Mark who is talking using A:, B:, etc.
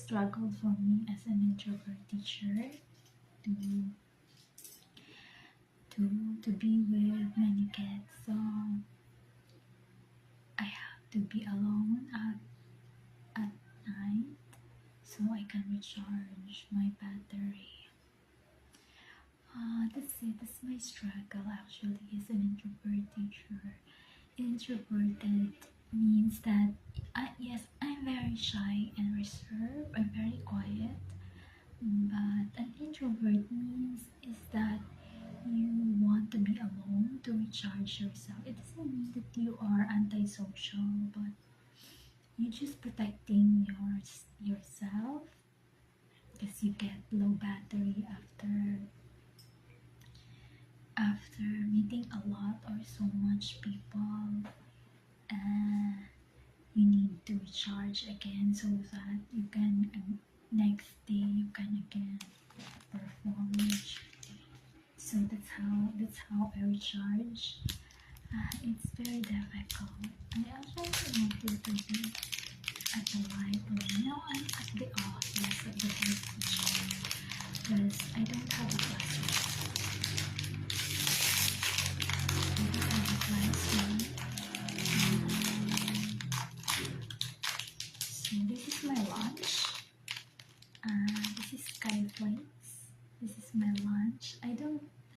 A: struggle for me as an introvert teacher to to be with many kids. So I have to be alone at night so I can recharge my battery. That's it. That's my struggle actually as an introvert teacher. Introverted means that yes, I'm very shy and reserved. I'm very quiet. But an introvert means is that you want to be alone to recharge yourself. It doesn't mean that you are antisocial, but you're just protecting yourself because you get low battery after meeting a lot or so much people, and you need to recharge again so that you can next day you can again perform. So that's how I recharge. It's very difficult. I actually wanted to be at the library. Now I'm at the office of the head teacher because I don't have a classroom. I don't have a classroom. So this is my lunch. This is Skyflakes. This is my lunch. I